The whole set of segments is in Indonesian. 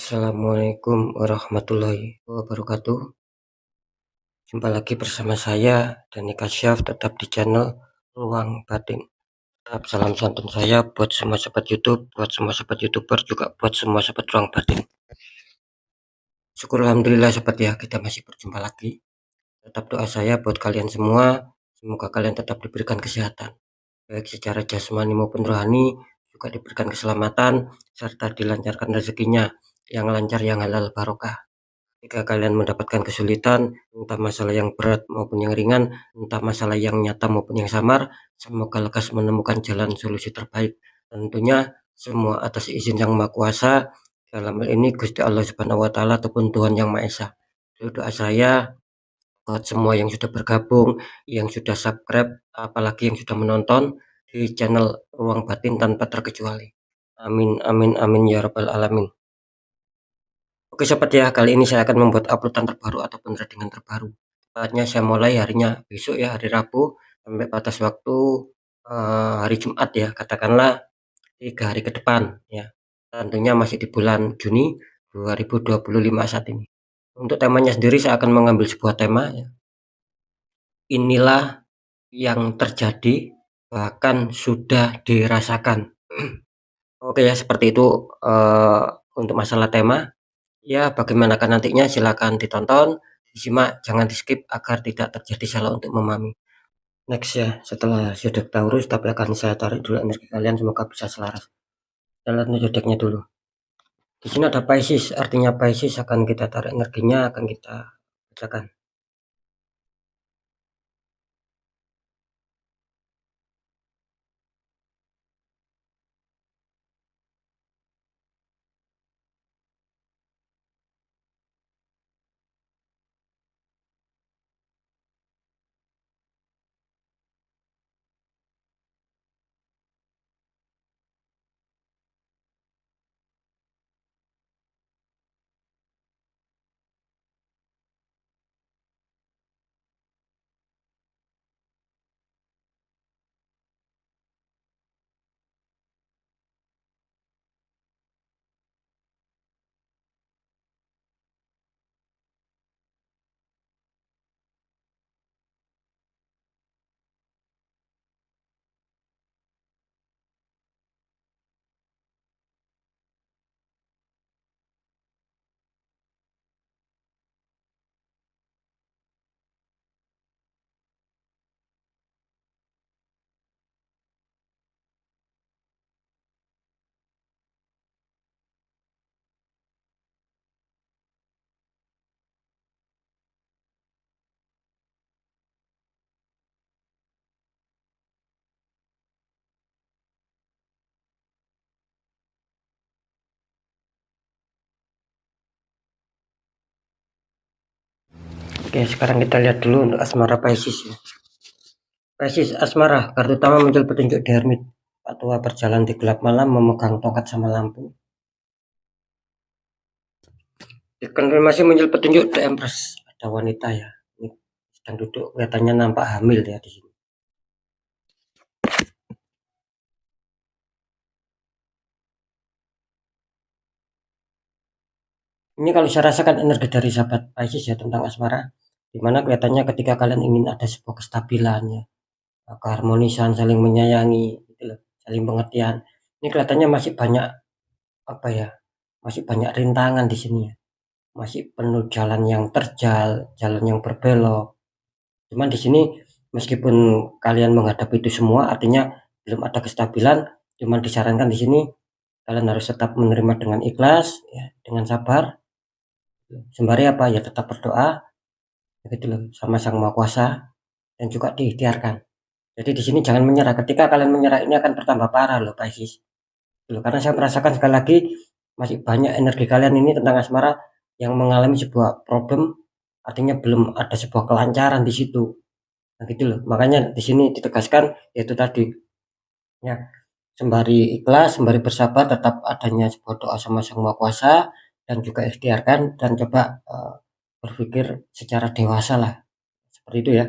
Assalamualaikum warahmatullahi wabarakatuh. Jumpa lagi bersama saya Dani Kasyaf, tetap di channel Ruang Batin. Tetap salam santun saya buat semua sobat YouTube, buat semua sobat YouTuber, juga buat semua sobat Ruang Batin. Syukur alhamdulillah sobat ya, kita masih berjumpa lagi. Tetap doa saya buat kalian semua, semoga kalian tetap diberikan kesehatan, baik secara jasmani maupun rohani, juga diberikan keselamatan serta dilancarkan rezekinya yang lancar, yang halal barokah. Jika kalian mendapatkan kesulitan, entah masalah yang berat maupun yang ringan, entah masalah yang nyata maupun yang samar, semoga lekas menemukan jalan solusi terbaik. Tentunya semua atas izin Yang Maha Kuasa, dalam hal ini Gusti Allah Subhanahu wa Ta'ala ataupun Tuhan Yang Maha Esa. Doa saya buat semua yang sudah bergabung, yang sudah subscribe, apalagi yang sudah menonton di channel Ruang Batin tanpa terkecuali. Amin amin amin ya rabbal alamin. Oke sobat ya, kali ini saya akan membuat uploadan terbaru ataupun readingan terbaru. Tepatnya saya mulai harinya besok ya, hari Rabu, sampai batas waktu hari Jumat ya, katakanlah 3 hari ke depan ya. Tentunya masih di bulan Juni 2025 saat ini. Untuk temanya sendiri saya akan mengambil sebuah tema ya. Inilah yang terjadi bahkan sudah dirasakan. Oke ya, seperti itu untuk masalah tema. Ya, bagaimanakah nantinya silakan ditonton, disimak, jangan di-skip agar tidak terjadi salah untuk memahami. Next ya, setelah zodiak Taurus, tapi akan saya tarik dulu energi kalian, semoga bisa selaras. Kita lihat zodiaknya dulu. Di sini ada Pisces, artinya Pisces akan kita tarik energinya, akan kita bacakan. Oke, sekarang kita lihat dulu untuk asmara Pisces ya. Pisces asmara, kartu utama muncul petunjuk di Hermit. Pak tua berjalan di gelap malam memegang tongkat sama lampu. Dikonfirmasi muncul petunjuk The Empress, ada wanita ya. Ini sedang duduk, kelihatannya nampak hamil ya di sini. Ini kalau saya rasakan energi dari sahabat Pisces ya tentang asmara, dimana kelihatannya ketika kalian ingin ada sebuah kestabilan ya, keharmonisan, saling menyayangi, gitu loh, saling pengertian. Ini kelihatannya masih banyak apa ya, masih banyak rintangan di sini ya, masih penuh jalan yang terjal, jalan yang berbelok. Cuman di sini meskipun kalian menghadapi itu semua, artinya belum ada kestabilan. Cuman disarankan di sini kalian harus tetap menerima dengan ikhlas, ya, dengan sabar. Sembari apa ya, tetap berdoa, begitu loh, sama Sang Maha Kuasa, dan juga diikhtiarkan. Jadi di sini jangan menyerah. Ketika kalian menyerah ini akan bertambah parah loh Pisces. Loh, karena saya merasakan sekali lagi masih banyak energi kalian ini tentang asmara yang mengalami sebuah problem, artinya belum ada sebuah kelancaran di situ. Nah, gitu loh. Makanya di sini ditegaskan yaitu tadi ya, sembari ikhlas, sembari bersabar, tetap adanya sebuah doa sama Sang Maha Kuasa dan juga ikhtiarkan dan coba berpikir secara dewasa lah. Seperti itu ya.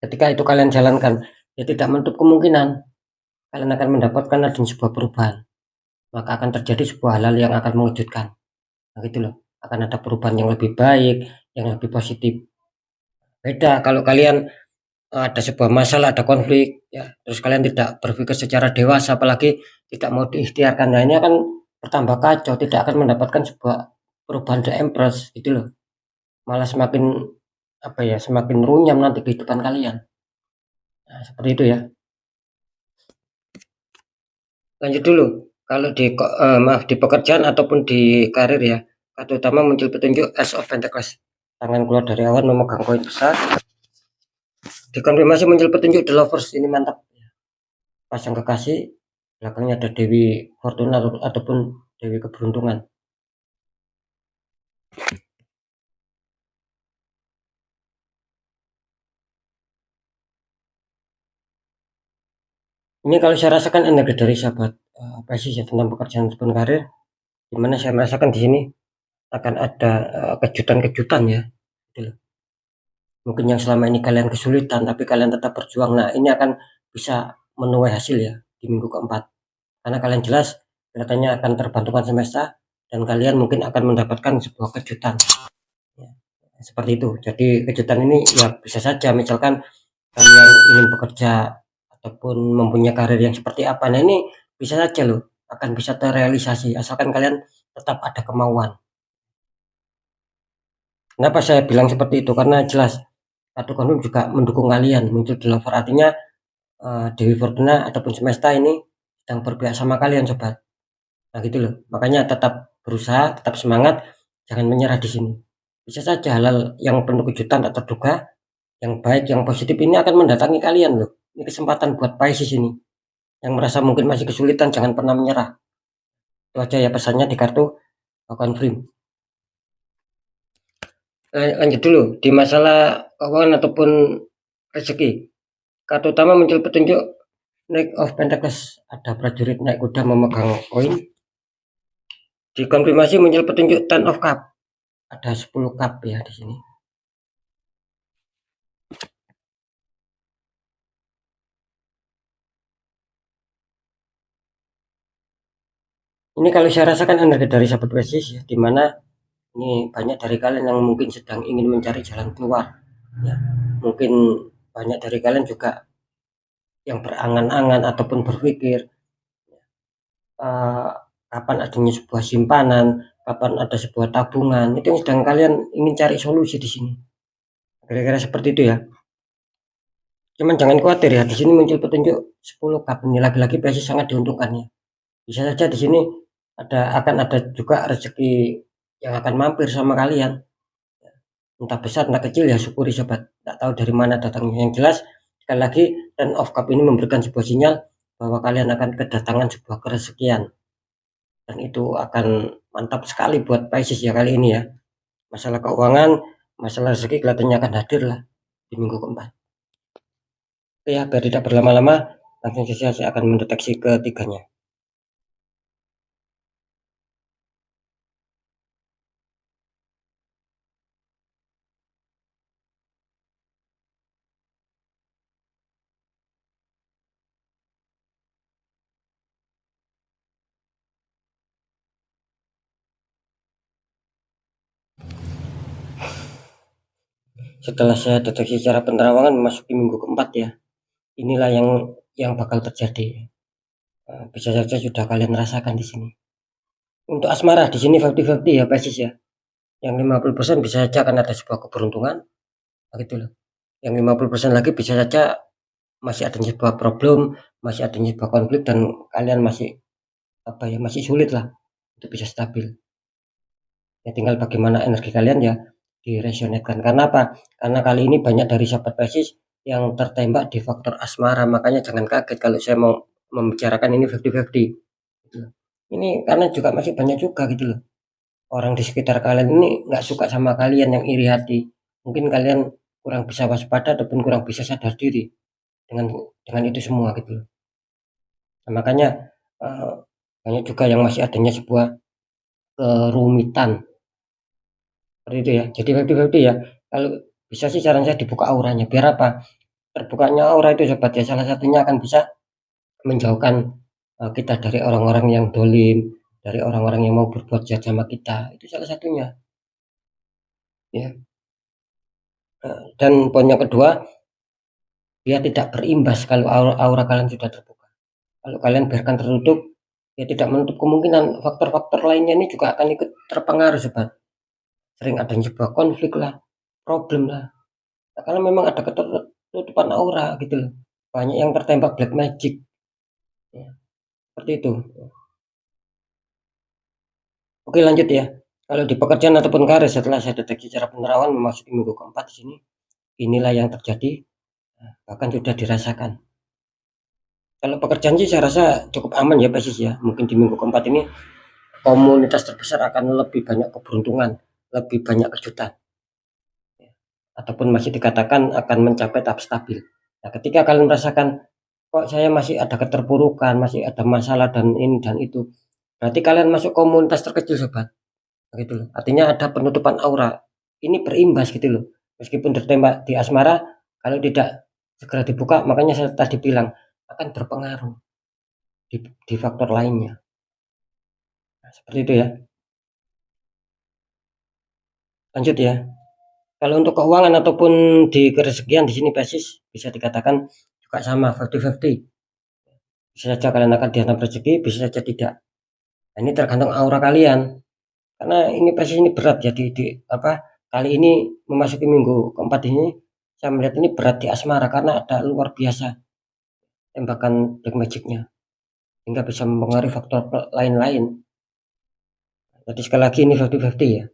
Ketika itu kalian jalankan, ya tidak menutup kemungkinan kalian akan mendapatkan adanya sebuah perubahan. Maka akan terjadi sebuah hal yang akan mengejutkan. Nah gitu loh, akan ada perubahan yang lebih baik, yang lebih positif. Beda kalau kalian ada sebuah masalah, ada konflik, ya, terus kalian tidak berpikir secara dewasa, apalagi tidak mau diikhtiarkan. Nah, ini akan bertambah kacau, tidak akan mendapatkan sebuah perubahan the empress gitu loh. Malah semakin apa ya, semakin runyam nanti kehidupan kalian. Nah, seperti itu ya. Lanjut dulu. Kalau di maaf di pekerjaan ataupun di karir ya, kata utama muncul petunjuk Ace of Pentacles. Tangan keluar dari awan memegang koin besar. Dikonfirmasi muncul petunjuk The Lovers, ini mantap. Pasang kekasih, belakangnya ada Dewi Fortuna ataupun Dewi Keberuntungan. Ini kalau saya rasakan energi dari sahabat apa sih ya tentang pekerjaan ataupun karir, dimana saya merasakan di sini akan ada kejutan-kejutan ya. Gitu. Mungkin yang selama ini kalian kesulitan tapi kalian tetap berjuang. Nah, ini akan bisa menuai hasil ya di minggu keempat. Karena kalian jelas kelihatannya akan terbantukan semesta dan kalian mungkin akan mendapatkan sebuah kejutan. Ya, seperti itu. Jadi kejutan ini ya bisa saja misalkan kalian ingin bekerja ataupun mempunyai karir yang seperti apa. Nah, ini bisa saja loh akan bisa terrealisasi asalkan kalian tetap ada kemauan. Kenapa saya bilang seperti itu? Karena jelas Ratu Kondom juga mendukung kalian muncul di lover, artinya Dewi Fortuna ataupun semesta ini sedang berpihak sama kalian sobat. Nah gitu loh, makanya tetap berusaha, tetap semangat, jangan menyerah di sini. Bisa saja hal-hal yang penuh kejutan tak terduga, yang baik, yang positif ini akan mendatangi kalian loh. Ini kesempatan buat Pisces ini yang merasa mungkin masih kesulitan, jangan pernah menyerah. Itu aja ya pesannya di kartu confirm. Lanjut dulu di masalah keuangan ataupun rezeki. Kartu utama muncul petunjuk Knight of Pentacles, ada prajurit naik kuda memegang koin. Dikonfirmasi muncul petunjuk Ten of Cup, ada 10 cup ya di sini. Ini kalau saya rasakan energi dari sahabat Pisces ya, dimana ini banyak dari kalian yang mungkin sedang ingin mencari jalan keluar. Ya, mungkin banyak dari kalian juga yang berangan-angan ataupun berpikir uh, kapan adanya sebuah simpanan, kapan ada sebuah tabungan, itu yang sedang kalian ingin cari solusi di sini. Kira-kira seperti itu ya. Cuman jangan khawatir ya, di sini muncul petunjuk 10 cup, ini lagi-lagi Pisces sangat diuntungkan ya. Bisa saja di sini akan ada juga rezeki yang akan mampir sama kalian. Entah besar entah kecil ya syukuri sobat. Tak tahu dari mana datangnya. Yang jelas sekali lagi Ten of Cup ini memberikan sebuah sinyal bahwa kalian akan kedatangan sebuah kerezekian. Dan itu akan mantap sekali buat Pisces ya kali ini ya. Masalah keuangan, masalah rezeki kelihatannya akan hadir lah di minggu keempat. Oke ya, biar tidak berlama-lama, langsung saja saya akan mendeteksi ketiganya. Setelah saya deteksi secara penerawangan memasuki minggu keempat ya, inilah yang bakal terjadi. Bisa saja sudah kalian rasakan di sini. Untuk asmara di sini 50-50 ya Pisces ya. Yang 50% bisa saja akan ada sebuah keberuntungan, gitu loh. Yang 50% lagi bisa saja masih ada sebuah problem, masih ada sebuah konflik dan kalian masih apa ya, masih sulit lah untuk bisa stabil. Ya tinggal bagaimana energi kalian ya diresonetkan. Karena apa? Karena kali ini banyak dari sahabat Pisces yang tertembak di faktor asmara, makanya jangan kaget kalau saya mau membicarakan ini 50-50. Gitu. Ini karena juga masih banyak juga gitu loh. Orang di sekitar kalian ini nggak suka sama kalian yang iri hati. Mungkin kalian kurang bisa waspada ataupun kurang bisa sadar diri dengan itu semua gitu loh. Nah, makanya uh, banyak juga yang masih adanya sebuah kerumitan seperti itu ya. Jadi 50-50 ya. Kalau bisa sih saran saya dibuka auranya. Biar apa? Terbukanya aura itu sobat ya. Salah satunya akan bisa menjauhkan kita dari orang-orang yang dolim, dari orang-orang yang mau berbuat jahat sama kita, itu salah satunya, ya. Dan poin yang kedua, dia tidak berimbas kalau aura kalian sudah terbuka. Kalau kalian biarkan tertutup, ya tidak menutup kemungkinan faktor-faktor lainnya ini juga akan ikut terpengaruh sobat. Sering ada sebuah konflik lah, problem lah. Nah, karena memang ada ketertutupan aura gitu loh. Banyak yang tertembak black magic. Ya, seperti itu. Oke lanjut ya. Kalau di pekerjaan ataupun karir setelah saya deteksi cara penerawan memasuki minggu keempat di sini, inilah yang terjadi, bahkan sudah dirasakan. Kalau pekerjaan sih saya rasa cukup aman ya basis ya. Mungkin di minggu keempat ini komunitas terbesar akan lebih banyak keberuntungan, lebih banyak kejutan, ataupun masih dikatakan akan mencapai tahap stabil. Nah, ketika kalian merasakan kok saya masih ada keterpurukan, masih ada masalah dan ini dan itu, berarti kalian masuk komunitas terkecil sobat. Gitu loh. Artinya ada penutupan aura. Ini berimbas gitu loh. Meskipun tertembak di asmara, kalau tidak segera dibuka, makanya saya tadi bilang akan berpengaruh di faktor lainnya. Nah, seperti itu ya. Lanjut ya. Kalau untuk keuangan ataupun di kerezekian di sini basis bisa dikatakan juga sama 50-50. Bisa saja kalian akan dihantam rezeki, bisa saja tidak. Nah, ini tergantung aura kalian. Karena ini basis ini berat ya di apa kali ini memasuki minggu keempat ini saya melihat ini berat di asmara karena ada luar biasa tembakan black magicnya hingga bisa mempengaruhi faktor lain-lain. Jadi sekali lagi ini 50-50 ya.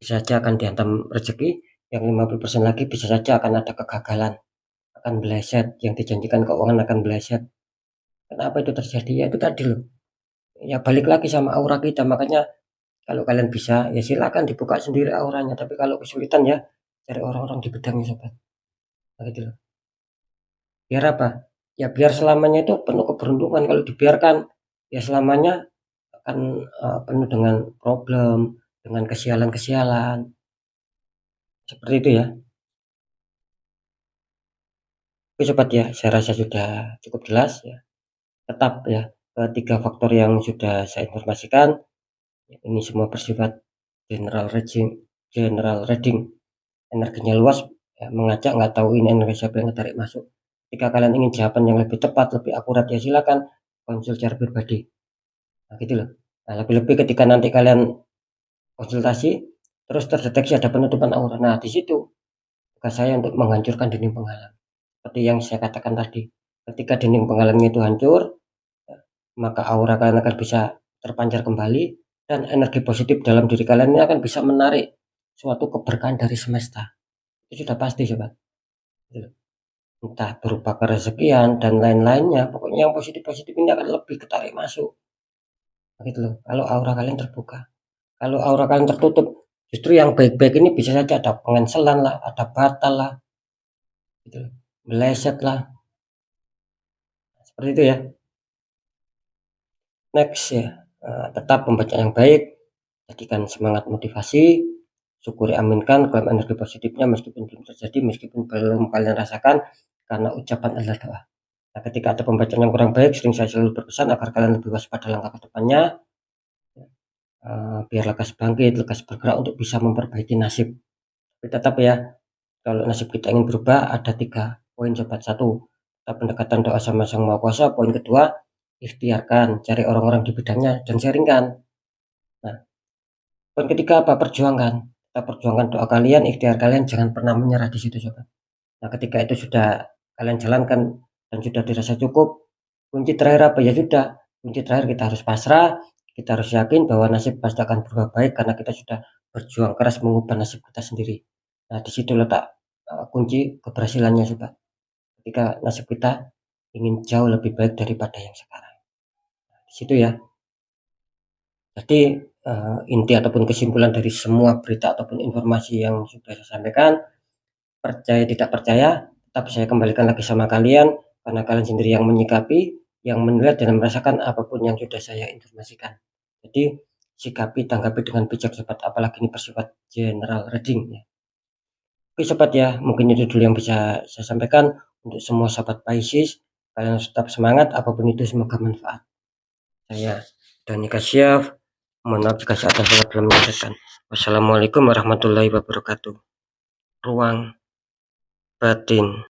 Bisa saja akan dihantam rezeki, yang 50% lagi bisa saja akan ada kegagalan, akan meleset, yang dijanjikan keuangan akan meleset. Kenapa itu terjadi? Ya itu tadi loh. Ya balik lagi sama aura kita, makanya kalau kalian bisa ya silakan dibuka sendiri auranya, tapi kalau kesulitan ya cari orang-orang di bidangnya sobat. Nah, gitu loh. Biar apa? Ya biar selamanya itu penuh keberuntungan. Kalau dibiarkan ya selamanya akan penuh dengan problem, dengan kesialan-kesialan. Seperti itu ya. Oke sobat ya, saya rasa sudah cukup jelas ya. Tetap ya, ketiga faktor yang sudah saya informasikan, ini semua bersifat general reading, energinya luas, ya, mengajak nggak tahu ini energi siapa yang tarik masuk. Jika kalian ingin jawaban yang lebih tepat, lebih akurat ya silakan konsul secara pribadi. Nah, gitu loh. Nah, lebih-lebih ketika nanti kalian konsultasi, terus terdeteksi ada penutupan aura. Nah, di situ tugas saya untuk menghancurkan dinding penghalang. Seperti yang saya katakan tadi, ketika dinding penghalangnya itu hancur, maka aura kalian akan bisa terpancar kembali dan energi positif dalam diri kalian ini akan bisa menarik suatu keberkahan dari semesta. Itu sudah pasti sobat. Entah berupa kerezekian dan lain-lainnya, pokoknya yang positif-positif ini akan lebih ketarik masuk. Gitu loh. Kalau aura kalian terbuka. Kalau aura kalian tertutup, justru yang baik-baik ini bisa saja ada pengenselan lah, ada batal lah, gitu loh. Meleset lah. Seperti itu ya. Next ya, tetap membaca yang baik, jadikan semangat motivasi, syukuri aminkan klaim energi positifnya meskipun belum terjadi, meskipun belum kalian rasakan, karena ucapan adalah doa. Nah, ketika ada pembacaan yang kurang baik, sering saya selalu berpesan agar kalian lebih waspada langkah ke depannya, biar lekas bangkit, lekas bergerak untuk bisa memperbaiki nasib. Tapi tetap ya, kalau nasib kita ingin berubah, ada 3 poin sobat. 1, tetap pendekatan doa sama Sang Maha Kuasa. Poin kedua, ikhtiarkan, cari orang-orang di bidangnya dan sharingkan. Nah, poin ketiga apa? Perjuangkan. Kita perjuangkan doa kalian, ikhtiar kalian, jangan pernah menyerah di situ sobat. Nah, ketika itu sudah kalian jalankan dan sudah dirasa cukup, kunci terakhir apa? Ya sudah, kunci terakhir kita harus pasrah, kita harus yakin bahwa nasib pasti akan berubah baik karena kita sudah berjuang keras mengubah nasib kita sendiri. Nah, di situ letak kunci keberhasilannya sobat. Ketika nasib kita ingin jauh lebih baik daripada yang sekarang. Nah, di situ ya. Jadi inti ataupun kesimpulan dari semua berita ataupun informasi yang sudah saya sampaikan, percaya tidak percaya, tetap saya kembalikan lagi sama kalian karena kalian sendiri yang menyikapi, yang menilai dan merasakan apapun yang sudah saya informasikan. Jadi sikapi, tanggapi dengan bijak sobat, apalagi ini bersifat general reading ya. Oke sobat ya, mungkin itu dulu yang bisa saya sampaikan untuk semua sobat Pisces. Kalian tetap semangat, apapun itu semoga manfaat. Saya dan Kasyaf. Mohon maaf jika ada salah dalam menyampaikan. Wassalamualaikum warahmatullahi wabarakatuh. Ruang batin.